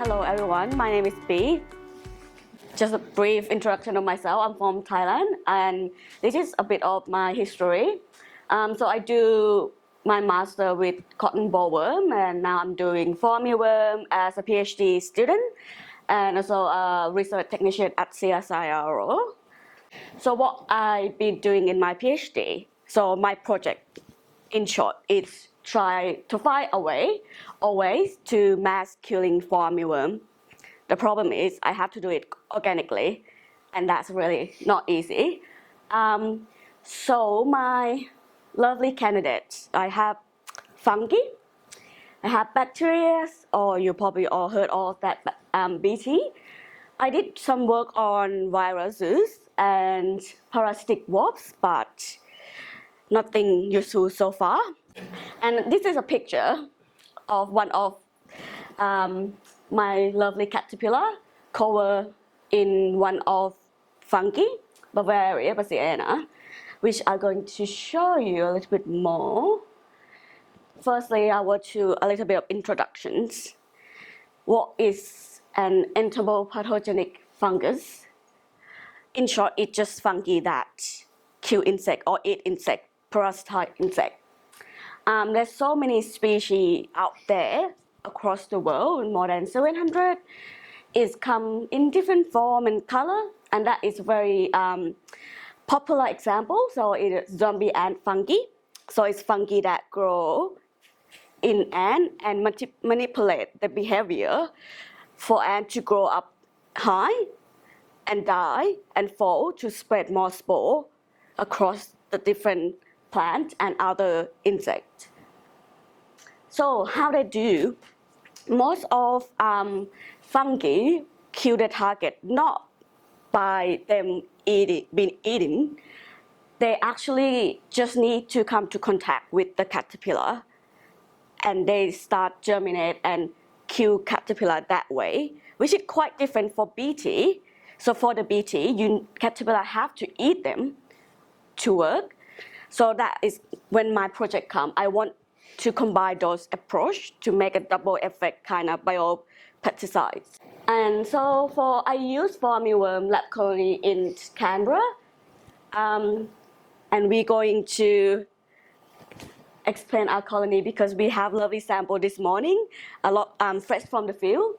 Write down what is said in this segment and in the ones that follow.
Hello everyone, my name is Bee. Just a brief introduction of myself. I'm from Thailand and this is a bit of my history. So I do my master with cotton bollworm and now I'm doing formidable as a PhD student and also a research technician at CSIRO. So what I've been doing in my PhD, so my project in short is try to find a way always to mass killing formidable. The problem is I have to do it organically and that's really not easy. So my lovely candidates, I have fungi, I have bacteria, or you probably all heard of that BT. I did some work on viruses and parasitic wasps, but nothing useful so far. And this is a picture of one of my lovely caterpillar covered in one of fungi, Bavaria bassiana, which I'm going to show you a little bit more. Firstly, I want to a little bit of introductions. What is an entomopathogenic fungus? In short, it's just fungi that kill insect or eat insect, parasite insect. There's so many species out there across the world, more than 700. It's come in different form and color, and that is very popular example. So it is zombie ant fungi. So it's fungi that grow in ant and manipulate the behavior for ant to grow up high and die and fall to spread more spore across the different plants and other insects. So how they do, most of fungi kill the target not by them being eaten. They actually just need to come to contact with the caterpillar and they start germinate and kill caterpillar that way, which is quite different for BT. So for the BT, caterpillar have to eat them to work. So that is when my project comes. I want to combine those approach to make a double effect kind of biopesticides. And so I use formidable lab colony in Canberra, and we're going to explain our colony because we have lovely sample this morning, a lot fresh from the field.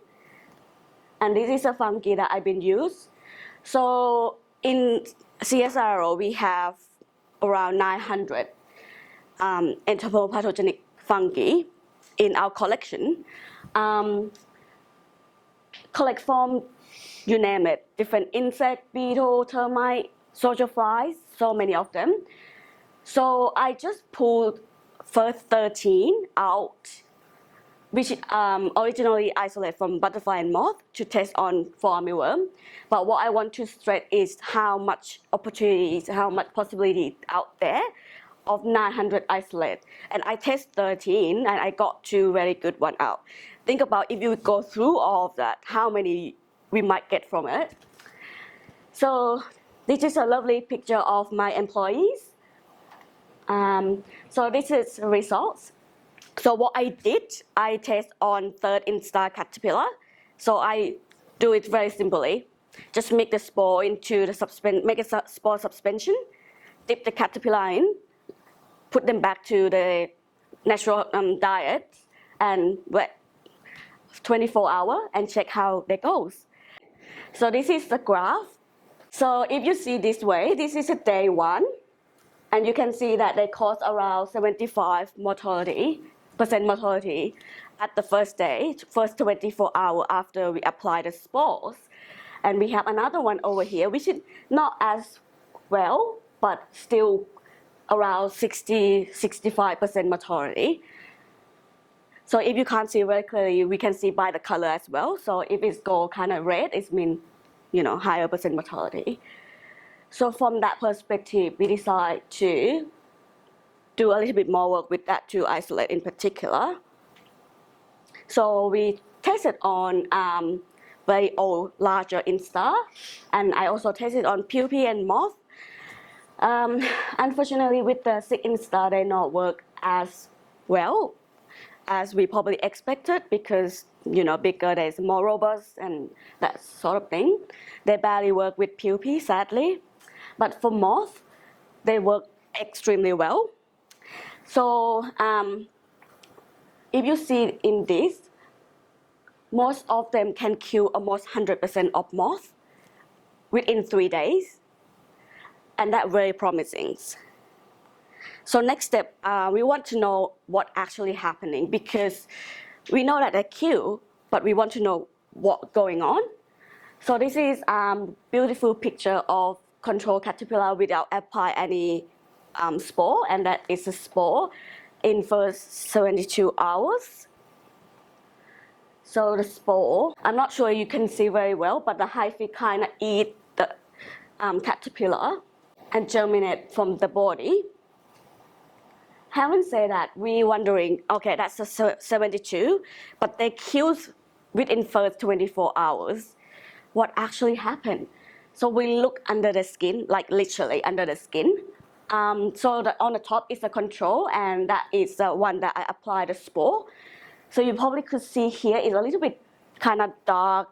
And this is a fungi that I've been used. So in CSIRO, we have around 900 entomopathogenic fungi in our collection. Collect from, you name it, different insect, beetle, termite, soldier flies, so many of them. So I just pulled first 13 out, which originally isolated from butterfly and moth to test on armyworm. But what I want to stress is how much opportunities, how much possibility out there of 900 isolate. And I test 13 and I got 2 very good one out. Think about if you go through all of that, how many we might get from it. So this is a lovely picture of my employees. So this is the results. So what I did, I test on 3rd instar caterpillar. So I do it very simply. Just make the spore into the make a spore suspension, dip the caterpillar in, put them back to the natural diet, and wait 24 hours and check how they goes. So this is the graph. So if you see this way, this is a day 1, and you can see that they cause around 75% mortality at the first day, first 24 hours after we apply the spores. And we have another one over here, which is not as well, but still around 60-65% mortality. So if you can't see very clearly, we can see by the color as well. So if it's go kind of red, it means, higher percent mortality. So from that perspective, we decide to do a little bit more work with that to isolate in particular. So we tested on very old, larger instar, and I also tested on pupae and moth. Unfortunately, with the sick instar, they not work as well as we probably expected because bigger, they're more robust and that sort of thing. They barely work with pupae, sadly. But for moths, they work extremely well. So if you see in this, most of them can kill almost 100% of moths within 3 days. And that's very promising. So next step, we want to know what actually happening because we know that they kill, but we want to know what's going on. So this is a beautiful picture of control caterpillar without apply any spore, and that is a spore in first 72 hours. So the spore, I'm not sure you can see very well, but the hyphae kind of eat the caterpillar and germinate from the body. Having said that, we wondering, okay, that's a 72, but they kill within first 24 hours. What actually happened? So we look under the skin, like literally under the skin. So on the top is the control, and that is the one that I apply the spore. So you probably could see here is a little bit kind of dark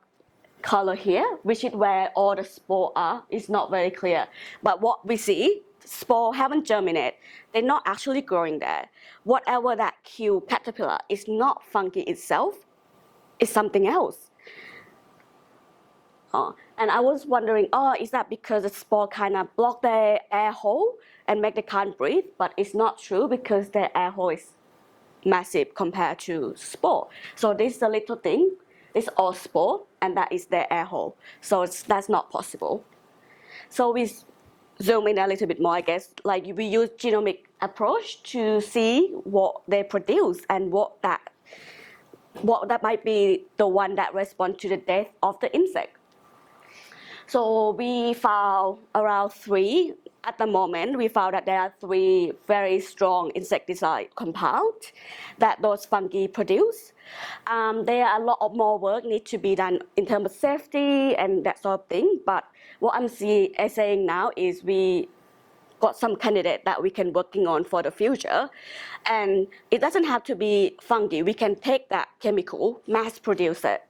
color here, which is where all the spore are. It's not very clear. But what we see, spore haven't germinated. They're not actually growing there. Whatever that kill caterpillar is not fungi itself, it's something else. And I was wondering, is that because the spore kind of block their air hole and make they can't breathe? But it's not true because their air hole is massive compared to spore. So this is a little thing. It's all spore, and that is their air hole. So that's not possible. So we zoom in a little bit more, I guess. Like we use genomic approach to see what they produce and what that might be the one that responds to the death of the insect. So we found around 3. At the moment, we found that there are 3 very strong insecticide compounds that those fungi produce. There are a lot of more work need to be done in terms of safety and that sort of thing. But what I'm saying now is we got some candidate that we can working on for the future. And it doesn't have to be fungi. We can take that chemical, mass produce it,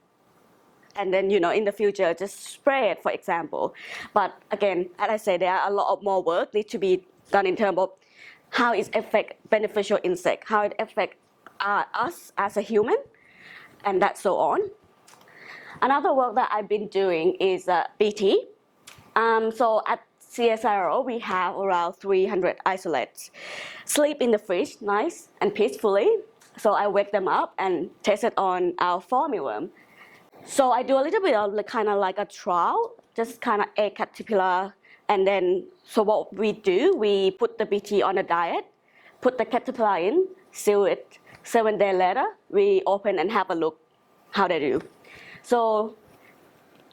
and then in the future just spray it, for example. But again, as I say, there are a lot of more work need to be done in terms of how it affects beneficial insect, how it affects us as a human, and that so on. Another work that I've been doing is BT. So at CSIRO, we have around 300 isolates. Sleep in the fridge, nice and peacefully. So I wake them up and test it on our formidable. So I do a little bit of kind of like a trial, just kind of egg caterpillar. And then, so what we do, we put the BT on a diet, put the caterpillar in, seal it. 7 days later, we open and have a look how they do. So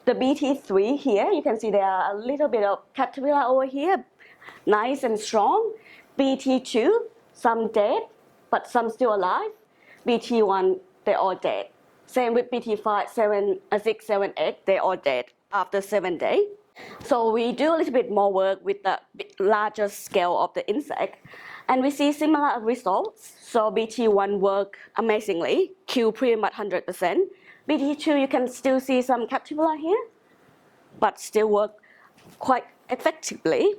the BT3 here, you can see there are a little bit of caterpillar over here, nice and strong. BT2, some dead, but some still alive. BT1, they're all dead. Same with BT5, 6, 7, 8, they're all dead after 7 days. So we do a little bit more work with the larger scale of the insect, and we see similar results. So BT1 work amazingly, kill pretty much 100%. BT2, you can still see some caterpillar here, but still work quite effectively.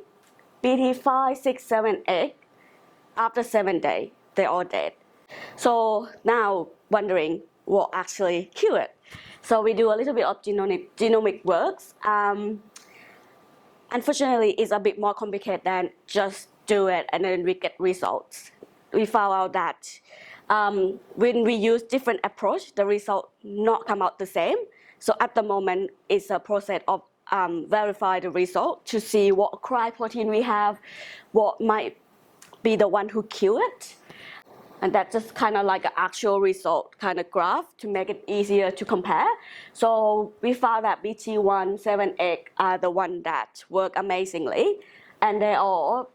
BT5, 6, 7, 8, after 7 days, they're all dead. So now wondering what actually kill it. So we do a little bit of genomic works. Unfortunately, it's a bit more complicated than just do it and then we get results. We found out that when we use different approach, the result not come out the same. So at the moment, it's a process of verify the result to see what cry protein we have, what might be the one who kill it. And that's just kind of like an actual result kind of graph to make it easier to compare. So we found that BT1, 7, 8 are the ones that work amazingly. And they all,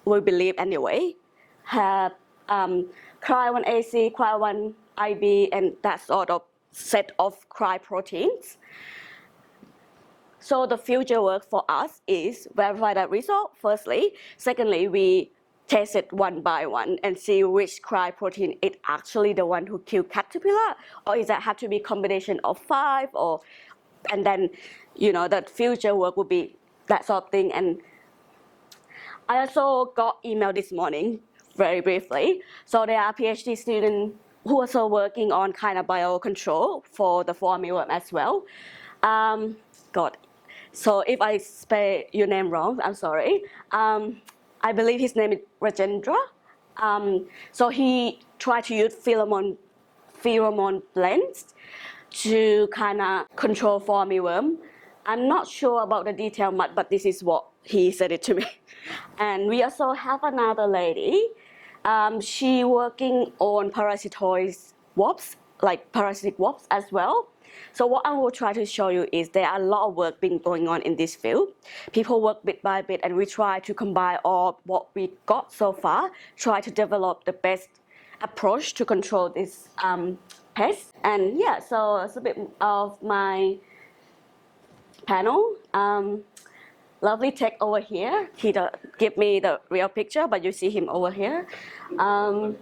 we believe anyway, have Cry1AC, Cry1IB, and that sort of set of cry proteins. So the future work for us is verify that result, firstly. Secondly, we test it one by one and see which cry protein is actually the one who killed caterpillar, or is that have to be combination of 5, or and then the future work would be that sort of thing. And I also got email this morning, very briefly. So there are PhD students who are also working on kind of biocontrol for the Armyworm as well. God, so if I spell your name wrong, I'm sorry. I believe his name is Rajendra. So he tried to use pheromone blends to kind of control armyworm. I'm not sure about the detail much, but this is what he said it to me. And we also have another lady. She working on parasitoid wasps, like parasitic wasps as well. So what I will try to show you is there are a lot of work being going on in this field. People work bit by bit, and we try to combine all what we got so far, try to develop the best approach to control this pest. And yeah, so it's a bit of my panel. Lovely Tek over here. He give me the real picture, but you see him over here. And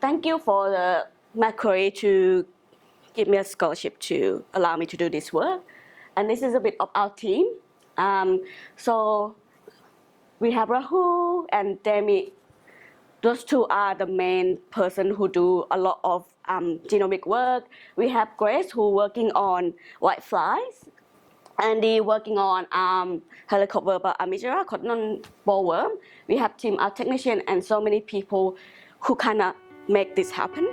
thank you for the Macquarie to give me a scholarship to allow me to do this work. And this is a bit of our team. So we have Rahul and Demi. Those two are the main person who do a lot of genomic work. We have Grace who working on whiteflies. Andy working on Helicobacter armigera, cotton bollworm. We have team our technician and so many people who kind of make this happen.